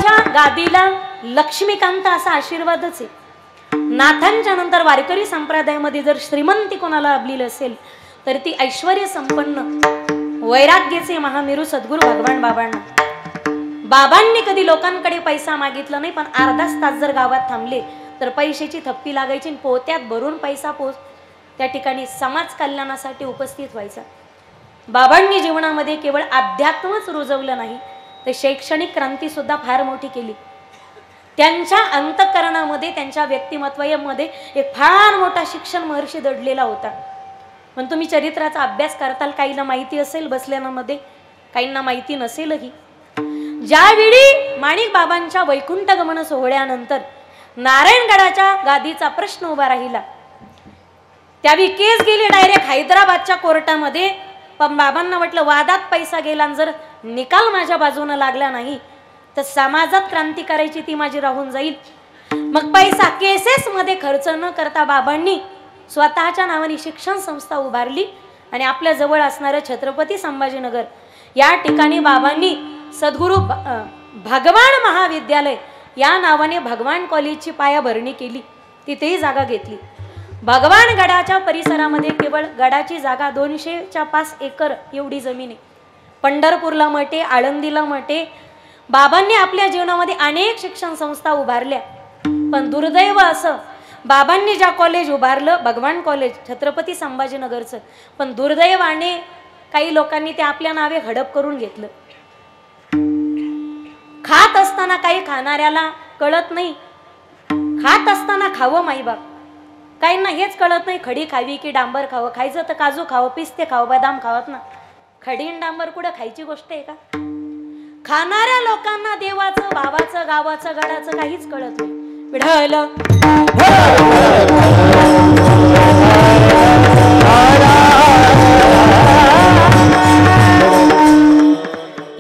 बाबांच्या गादीला लक्ष्मीकांत असा आशीर्वादच आहे. नाथांच्या नंतर वारकरी संप्रदायामध्ये जर श्रीमंती कोणाला लाभलेली असेल तर ती ऐश्वर्य संपन्न वैराग्याचे महामेरू सद्गुरू भगवान बाबांना. बाबांनी कधी लोकांकडे पैसा मागितला नाही, पण अर्धाच तास जर गावात थांबले तर पैशाची थप्पी लागायची. पोत्यात भरून पैसा त्या ठिकाणी समाज कल्याणासाठी उपस्थित व्हायचा. बाबांनी जीवनामध्ये केवळ अध्यात्मच रुजवलं नाही तर शैक्षणिक क्रांती सुद्धा फार मोठी केली. त्यांच्या अंतःकरणामध्ये त्यांच्या व्यक्तिमत्वामध्ये एक फार मोठा शिक्षण महर्षी दडलेला होता. पण तुम्ही चरित्राचा अभ्यास करताल, काहींना माहिती असेल बसल्यामध्ये, काहींना माहिती नसेलही. ज्यावेळी माणिक बाबांच्या वैकुंठ गमन सोहळ्यानंतर नारायणगडाच्या गादीचा प्रश्न उभा राहिला, त्यावेळी केस गेली डायरेक्ट हैदराबादच्या कोर्टामध्ये. पण बाबांना वाटलं वादात पैसा गेला, जर निकाल माझ्या बाजूने लागला नाही तर समाजात क्रांती करायची ती माझी राहून जाईल. मग पैसा केसेस मध्ये खर्च न करता बाबांनी स्वतःच्या नावाने शिक्षण संस्था उभारली आणि आपल्या जवळ असणारे छत्रपती संभाजीनगर या ठिकाणी बाबांनी सद्गुरू भगवान महाविद्यालय या नावाने भगवान कॉलेजची पायाभरणी केली. तिथेही जागा घेतली. भगवान गडाच्या परिसरामध्ये केवळ गडाची जागा 200च्या 5 एकर एवढी जमीन आहे. पंढरपूरला मठे, आळंदीला मठे. बाबांनी आपल्या जीवनामध्ये अनेक शिक्षण संस्था उभारल्या. पण दुर्दैव असं, बाबांनी ज्या कॉलेज उभारलं भगवान कॉलेज छत्रपती संभाजीनगरचं, पण दुर्दैवाने काही लोकांनी ते आपल्या नावे हडप करून घेतलं. खात असताना काही खाणाऱ्याला कळत नाही, खात असताना खावं माईबाप. काहींना हेच कळत नाही खडी खावी की डांबर खावं. खायचं तर काजू खावं, पिस्ते खावं, बदाम खावत ना. खडी आणि डांबर कुठं खायची गोष्ट आहे का? खाणाऱ्या लोकांना देवाचं, भावाचं, गावाचं, गडाचं काहीच कळत नाही. विढल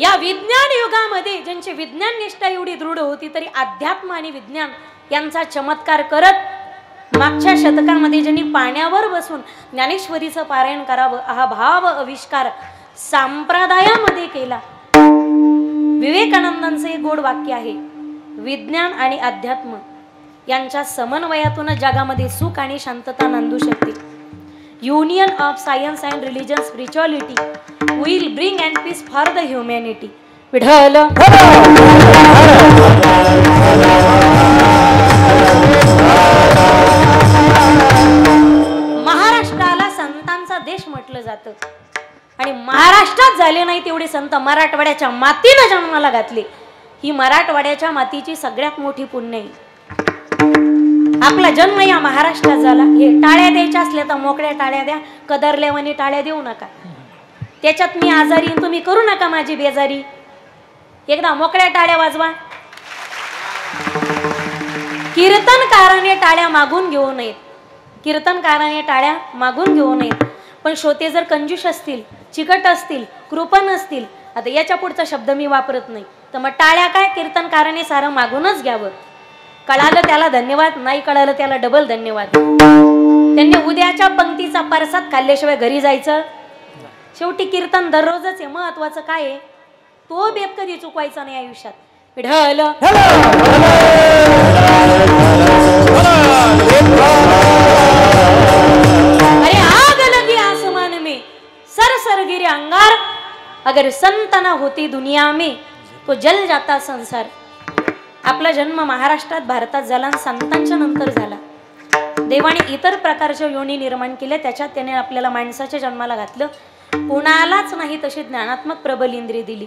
या विज्ञान युगामध्ये ज्यांची विज्ञान निष्ठा एवढी दृढ होती तरी अध्यात्म आणि विज्ञान यांचा चमत्कार करत मागच्या शतकामध्ये ज्यांनी पाण्यावर बसून ज्ञानेश्वरीचं पारायण करावं हा भाव आविष्कार संप्रदायामध्ये केला. विवेकानंदांचं एक गोड वाक्य आहे, विज्ञान आणि अध्यात्म यांच्या समन्वयातून जगामध्ये सुख आणि शांतता नांदू शकते. Union of science and religion spirituality will bring and peace for the humanity. Vitthal महाराष्ट्राला संतांचा देश म्हटलं जातं आणि महाराष्ट्रात झाले नाही तेवढे संत मराठवाड्याच्या मातीने जन्माला घातले. ही मराठवाड्याच्या मातीची सगळ्यात मोठी पुण्य आहे. आपला जन्म या महाराष्ट्रात झाला. हे टाळ्या द्यायच्या असल्या तर मोकळ्या टाळ्या द्या, कदरल्यावानी टाळ्या देऊ नका. त्याच्यात मी आजारी, तुम्ही करू नका माझी बेजारी. एकदा मोकळ्या टाळ्या वाजवा. कीर्तनकाराने टाळ्या मागून घेऊ नयेत, कीर्तनकाराने टाळ्या मागून घेऊ नयेत. पण श्रोते जर कंजूष असतील, चिकट असतील, कृपण असतील, आता याच्या पुढचा शब्द मी वापरत नाही, तर मग टाळ्या काय, कीर्तनकाराने सारं मागूनच घ्यावं. कळालं त्याला धन्यवाद, नाही कळालं त्याला डबल धन्यवाद. त्यांनी उद्याच्या पंक्तीचा परसाद खाल्ल्याशिवाय घरी जायचं. शेवटी कीर्तन दररोजच आहे. महत्वाचं काय आहे, तो बेत कधी चुकवायचा नाही आयुष्यात. विढल अरे आग लगी आसमान में सर सर गिरे अंगार, अगर संत न होती दुनिया में तो जल जाता संसार. आपला जन्म महाराष्ट्रात भारतात झाला आणि संतांच्या नंतर झाला. देवाने इतर प्रकारच्या योनी निर्माण केल्या, त्याच्यात त्याने आपल्याला माणसाच्या जन्माला घातलं. कुणालाच नाही तशी ज्ञानात्मक प्रबल इंद्रिय दिली.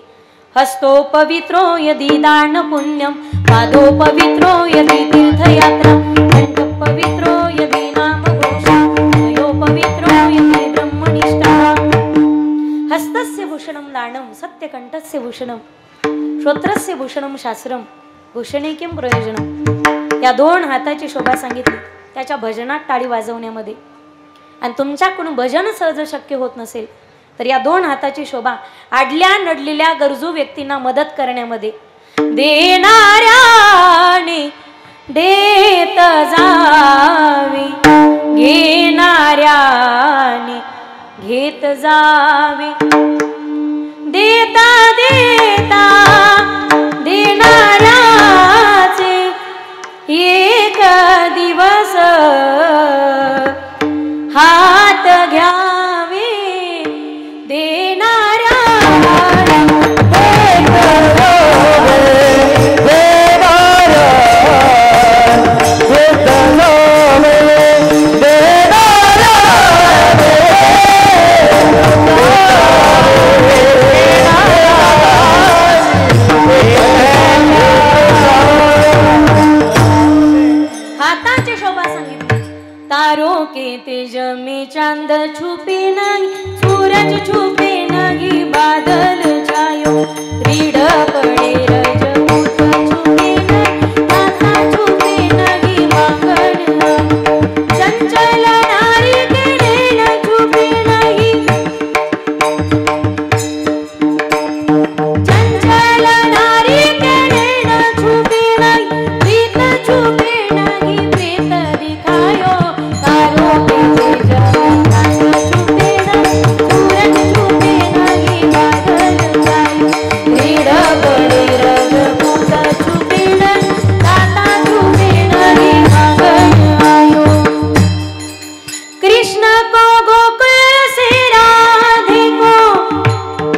हस्तो पवित्रो यदि दान पुण्यम, पादो पवित्रो यदि तीर्थयात्रा, कंठ पवित्रो यदि नाम घोषा, हयो पवित्रो यदि ब्रह्मनिष्ठा. हस्तस्य भूषणम दानम, सत्यकंठस्य भूषणम, श्रोत्रस्य भूषणम शास्त्रम, भूषणे किम प्रयोजनम. या 2 हाताची शोभा सांगितली त्याच्या भजनात टाळी वाजवण्यामध्ये. आणि तुमच्याकडून भजन सहज शक्य होत नसेल तर या 2 हाताची शोभा आडल्या नडलेल्या गरजू व्यक्तींना मदत करण्यामध्ये. देणाऱ्याने देत जावे, घेणाऱ्याने घेत जावे, देता देता देणाऱ्या में तेज में चांद छुपे नहीं, सूरज छुपे नहीं, बादल छायो रीड पड़े रजपूत छुपे नहीं, माथा छुपे नहीं, मांगण चंचल नारी के नैन छुपे नहीं, चंचल नारी के नैन छुपे नहीं, प्रीत छुपे नहीं, प्रीत दिखायो तारो के तेज छुपे नहीं, सूरज छुपे नहीं, बादल छायो रीड पड़े रजपूत छुपे नहीं, दाता छुपे नहीं, मांगण आयो। कृष्ण को गोकुल से राधे को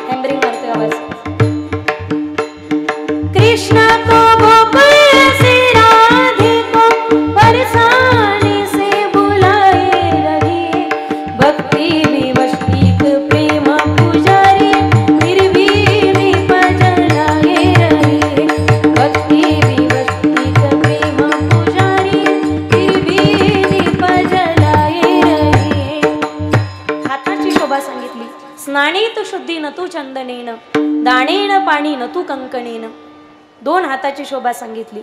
हैम्बरिंग मारते आवाज। कृष्ण को गोकुल से राधे को बरसाने से बुलाए रही, भक्ति विवश एक प्रेम पुजारी, फिर भी विपद लाए रही, भक्ति विवश एक प्रेम पुजारी, फिर भी विपद लाए रही। हाताची शोभा सांगितली, स्नानेत शुद्धी न तू चंदनेन, दाणेन पाणी न तू कंकणेन. दोन हाताची शोभा सांगितली.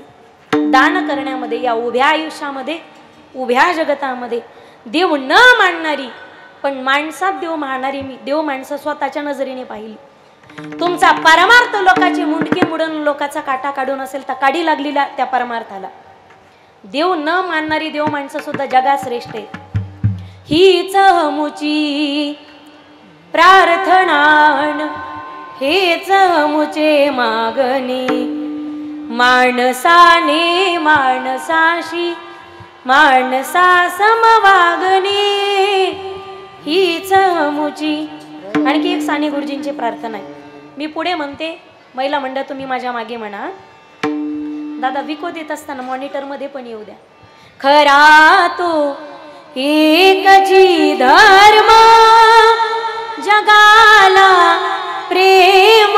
दान करण्यामध्ये, या उभ्या आयुष्यामध्ये, उभ्या जगतामध्ये देव न मानणारी पण माणसात देव मानणारी मी देव माणसं स्वतःच्या नजरेने पाहिली. तुमचा परमार्थ लोकाची मुंडकी मुडून लोकाचा काटा काढून असेल तर काढी लागलेला त्या परमार्थाला. देव न मानणारी देव माणसं सुद्धा जगात श्रेष्ठ आहे. हीच मुची प्रार्थनान, हेच मुचे मागणी, माणसाने माणसाशी माणसा समवागणी, हीच मुची. आणखी एक साने गुरुजींची प्रार्थना आहे, मी पुढे म्हणते, महिला मंडळ तुम्ही माझ्या मागे म्हणा. दादा विको देत असताना मॉनिटर मध्ये पण येऊ द्या. खरा तो एकची धर्म, जगाला प्रेम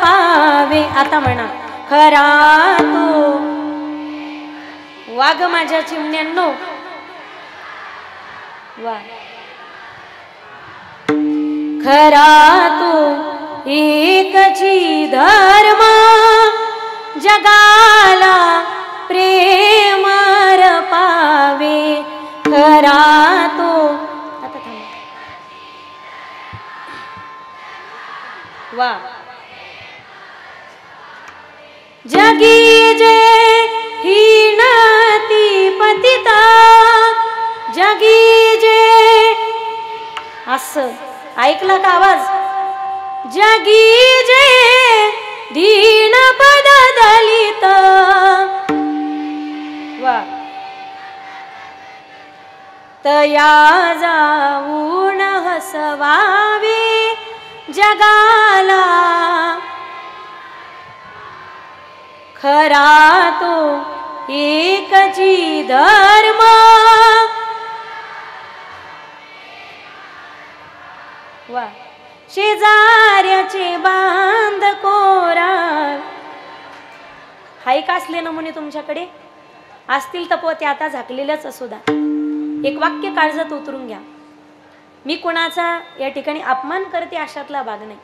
पावे. आता म्हणा, खरा तो. वाघ माझ्या चिमण्यांनो वा. खरा तो एकची धर्म, जगाला प्रेम पावे. खरा तो. आता थांबा. वा. जगी जे हीनती पतिता, जगी जे. असं ऐकला का आवाज? जगी जे दीन पद दलित. वा. तया जाऊन हसवावे जगाला. खरा तो एकची धर्म, वा. शेजाऱ्याचे बांध कोरा. हाय का असले नमुने तुमच्याकडे असतील तर पोते आता झाकलेल्याच असू द्या. एक वाक्य काळजात उतरून घ्या. मी कोणाचा या ठिकाणी अपमान करते अशातला भाग नाही.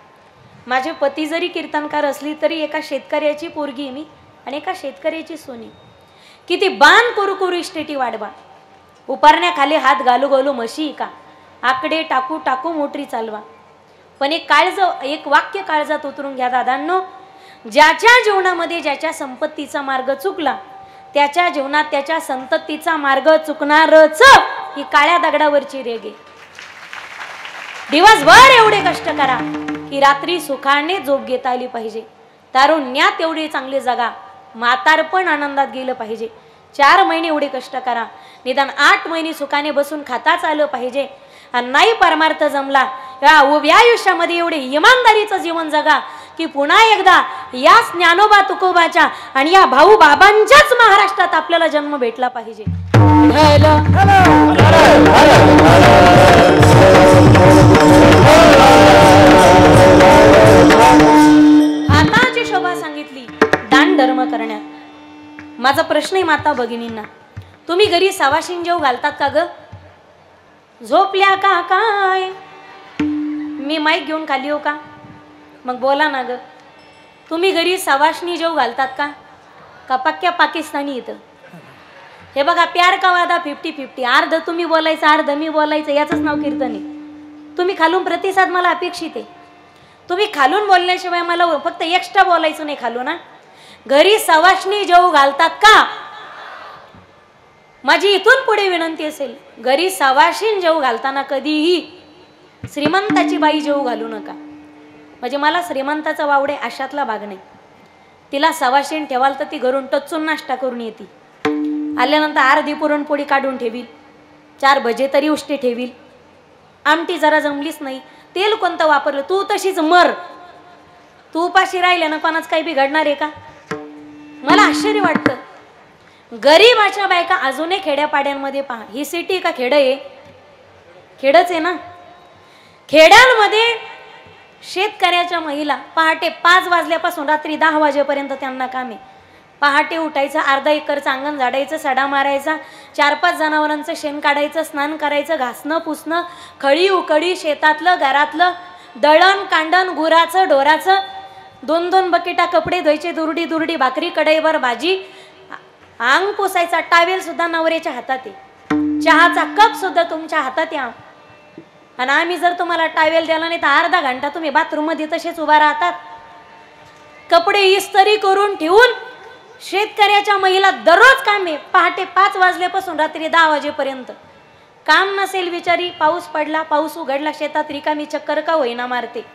माझे पती जरी कीर्तनकार असली तरी एका शेतकऱ्याची पोरगी मी आणि एका शेतकऱ्याची सोनी. किती बाण कुरकुर इष्टेटी वाढवा, उपारण्याखाली हात घालू घालू म्हशी का, आकडे टाकू टाकू मोटरी चालवा. पण एक वाक्य काळजात उतरून घ्या दादांनो. ज्याच्या जीवनामध्ये ज्याच्या संपत्तीचा मार्ग चुकला, त्याच्या जीवनात त्याच्या संततीचा मार्ग चुकणारच, ही काळ्या दगडावरची रेग आहे. दिवसभर एवढे कष्ट करा की रात्री सुखाने झोप घेता आली पाहिजे. तारुण्यात एवढे चांगले जगा, म्हातारपण आनंदात गेलं पाहिजे. 4 महिने एवढे कष्ट करा, निदान 8 महिने सुखाने बसून खाताच आलं पाहिजे. आणि नाही परमार्थ जमला, या उभ्या आयुष्यामध्ये एवढे इमानदारीचं जीवन जगा की पुन्हा एकदा या ज्ञानोबा तुकोबाच्या आणि या भाऊ बाबांच्याच महाराष्ट्रात आपल्याला जन्म भेटला पाहिजे. हाताची शोभा सांगितली दान धर्म करण्यात. माझा प्रश्न आहे माता भगिनींना, तुम्ही घरी सवाशीन जेव घालतात का ग? झोपल्या का काय? मी माईक घेऊन खाली येऊ का? मग बोला ना ग. तुम्ही घरी सवाष्णी जेव घालतात का पक्क्या पाकिस्तानी इथं? हे बघा, प्यार का वादा 50-50, अर्ध तुम्ही बोलायचं अर्ध मी बोलायचं, याचंच नाव कीर्तन आहे. तुम्ही खालून प्रतिसाद मला अपेक्षित आहे. तुम्ही खालून बोलल्याशिवाय मला फक्त एक्स्ट्रा बोलायचं नाही खालून ना. घरी सवाष्णी जेव घालतात का? माझी इथून पुढे विनंती असेल, घरी सवाशीण जेव घालताना कधीही श्रीमंताची बाई जेव घालू नका. म्हणजे मला श्रीमंताचा वावडे अशातला भाग नाही. तिला सवाशीण ठेवाल तर ती घरून टचून नाश्ता करून येते. आल्यानंतर अर्धी पुरणपोळी काढून ठेवील, 4 भजे तरी उष्टे ठेवील. आमटी जरा जमलीच नाही, तेल कोणतं वापरलं, तू तशीच मर. तू उपाशी राहिले ना, कोणाच काही बिघडणार आहे का? मला आश्चर्य वाटतं. गरीबाच्या बायका अजूनही खेड्यापाड्यांमध्ये पहा. ही सिटी का खेड आहे? खेडच आहे ना. खेड्यांमध्ये शेतकऱ्याच्या महिला पहाटे 5 वाजल्यापासून रात्री 10 वाजेपर्यंत त्यांना काम आहे. पहाटे उठायचं, अर्धा एकरचं अंगण झाडायचं, सडा मारायचा, 4-5 जनावरांचं शेण काढायचं, स्नान करायचं, घासणं पुसणं, खळी उकडी, शेतातलं घरातलं दळण कांडण, गुराचं ढोराचं, 2-2 बकेटा कपडे धुवायचे, दुरडी भाकरी, कढईवर भाजी, अंग पुसायचा, टावेल सुद्धा नवऱ्याच्या हातात आहे, चहाचा कप सुद्धा तुमच्या हातात आहे. आणि आम्ही जर तुम्हाला टावेल द्याला नाही तर अर्धा घंटा तुम्ही बाथरूम मध्ये तसेच उभा राहतात. कपडे इस्त्री करून ठेवून शेतकऱ्याच्या महिला दररोज काम आहे. पहाटे 5 वाजल्यापासून रात्री 10 वाजेपर्यंत काम नसेल बिचारी. पाऊस पडला, पाऊस उघडला, शेतात रिकामी चक्कर का होईना मारते.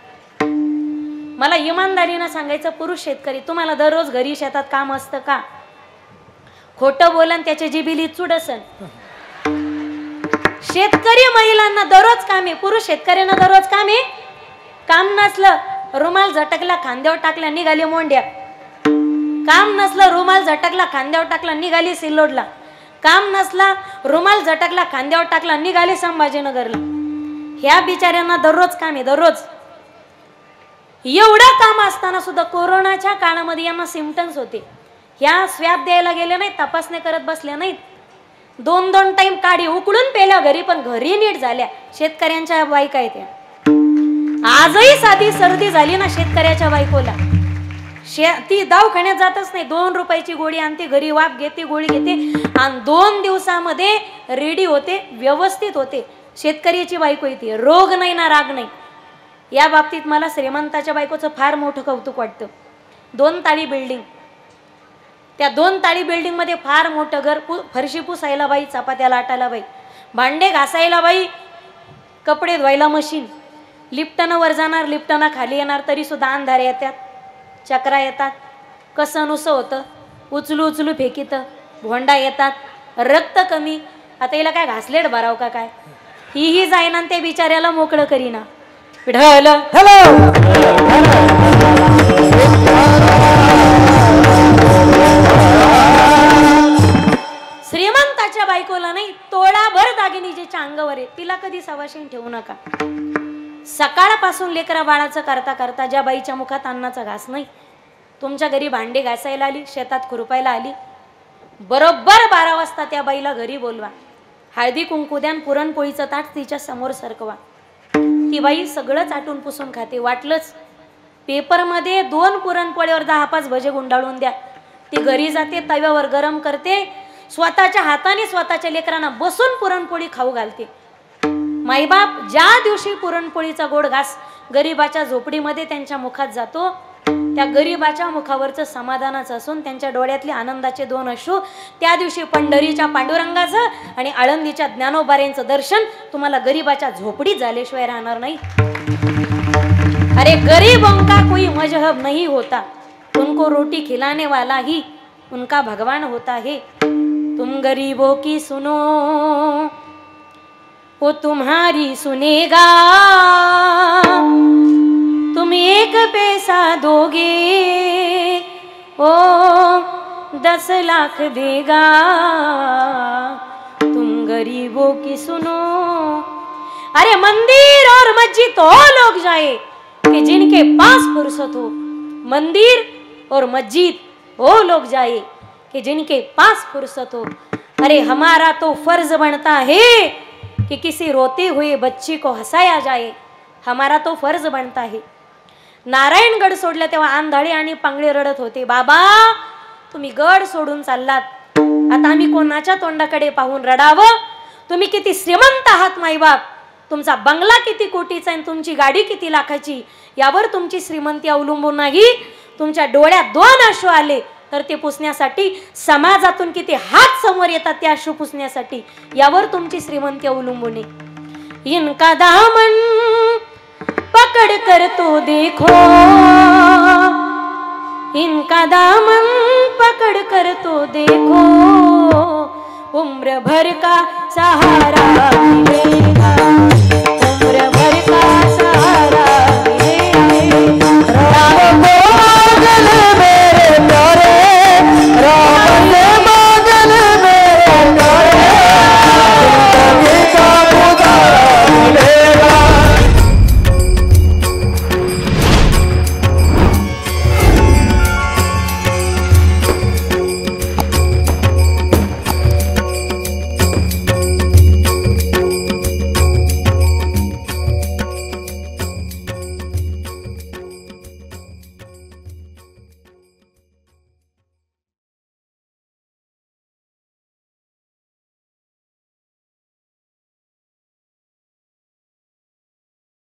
मला इमानदारीनं सांगायचं, पुरुष शेतकरी तुम्हाला दररोज घरी शेतात काम असतं का? खोटं बोलन त्याच्या जिबिली चूड असन. शेतकरी महिलांना दररोज काम आहे, पुरुष शेतकऱ्यांना दररोज काम आहे. काम नसलं रुमाल झटकला, खांद्यावर टाकला, निघाली मोंड्या. काम नसलं रुमाल झटकला, खांद्यावर टाकला, निघाली सिल्लोडला. काम नसला रुमाल झटकला, खांद्यावर टाकला, निघाली संभाजीनगरला. ह्या बिचाऱ्यांना दररोज काम आहे, दररोज. एवढं काम असताना सुद्धा कोरोनाच्या काळामध्ये यांना सिम्पटम्स होते. ह्या स्वॅब द्यायला गेले नाहीत, तपासणी करत बसल्या नाहीत. 2-2 टाइम काढी उकळून पेल्या घरी, पण घरी नीट झाल्या. शेतकऱ्यांच्या बायका आहेत त्या. आजही साधी सर्दी झाली ना शेतकऱ्याच्या बायकोला, ती दवाखान्यात जातच नाही. 2 रुपयाची गोळी आणते, घरी वाफ घेते, गोळी घेते आणि 2 दिवसामध्ये रेडी होते, व्यवस्थित होते. शेतकऱ्याची बायको येते, रोग नाही ना राग नाही. या बाबतीत मला श्रीमंताच्या बायकोचं फार मोठं कौतुक वाटतं. 2 ताळी बिल्डिंग, त्या 2 ताळी बिल्डिंग मध्ये फार मोठं घर, फरशी पुसायला बाई, चपात्या लाटायला बाई, भांडे घासायला बाई, कपडे धुवायला मशीन. लिफ्टनं वर जाणार, लिफ्टनं खाली येणार, तरी सुद्धा अंधारे येतात, चक्रा येतात, कसं नुसं होतं, उचलू फेकीत, भोंडा येतात, रक्त कमी. आता हिला काय घासलेट भराव का काय? ही जाईना ते बिचाऱ्याला मोकळं करीना. श्रीमंताच्या बायकोला नाही, तोडाभर दागिनी जिच्या अंगावर आहे तिला कधी सवाशीण ठेवू नका. सकाळपासून लेकरा बाळाचं करता करता ज्या बाईच्या मुखात अन्नाचा घास नाही, तुमच्या घरी भांडे घासायला आली, शेतात खुरपायला आली, बरोबर 12 वाजता त्या बाईला घरी बोलवा. हळदी कुंकू द्या, पुरणपोळीचं ताट तिच्या समोर सरकवा. ती बाई सगळं चाटून पुसून खाते. वाटलंच पेपरमध्ये 2 पुरणपोळीवर 10-5 भजे गुंडाळून द्या. ती घरी जाते, तव्यावर गरम करते, स्वतःच्या हाताने स्वतःच्या लेकरांना बसून पुरणपोळी खाऊ घालते. माईबाप ज्या दिवशी पुरणपोळीचा गोड घास गरीबाच्या झोपडीमध्ये त्यांच्या मुखात जातो, त्या गरीबाच्या मुखावरचं समाधानाचं असून त्यांच्या डोळ्यातले आनंदाचे 2 अश्रू, त्या दिवशी पंढरीच्या पांडुरंगाचं आणि आळंदीच्या ज्ञानोबाऱ्यांचं दर्शन तुम्हाला गरीबाच्या झोपडीत झाल्याशिवाय राहणार नाही. अरे गरीबों का कोई मजहब नहीं होता, उनको रोटी खिलाने वाला ही उनका भगवान होता है. तुम गरीबों की सुनो, वो तुम्हारी सुनेगा. तुम 1 पैसा दोगे, वो 10 लाख देगा. तुम गरीबों की सुनो. अरे मंदिर और मस्जिद तो लोग जाए कि जिनके पास फुर्सत हो. मंदिर और मस्जिद वो लोग जाए कि जिनके पास फुर्सत हो. अरे हमारा तो फर्ज बनता है कि किसी रोती हुई बच्ची को हसाया जाए, हमारा तो फर्ज बनता है. नारायणगड सोडलं तेव्हा आंधळी आणि पांगळी रडत होते, बाबा तुम्ही गड सोडून चाललात, आता आम्ही कोणाच्या तोंडाकडे पाहून रडावं? तुम्ही किती श्रीमंत आहात माईबाप, तुमचा बंगला किती कोटीचा आणि तुमची गाडी किती लाखाची, यावर तुमची श्रीमंती अवलंबून नाही. तुमच्या डोळ्यात 2 अश्रू आले तर ते पुसण्यासाठी समाजातून किती हात समोर येतात ते अश्रू पुसण्यासाठी, यावर तुमची श्रीमंती अवलंबून आहे. इनका दामन पकड़ कर तो देखो, इनका दामन पकड़ कर तो देखो, उम्र भर का सहारा मिलेगा.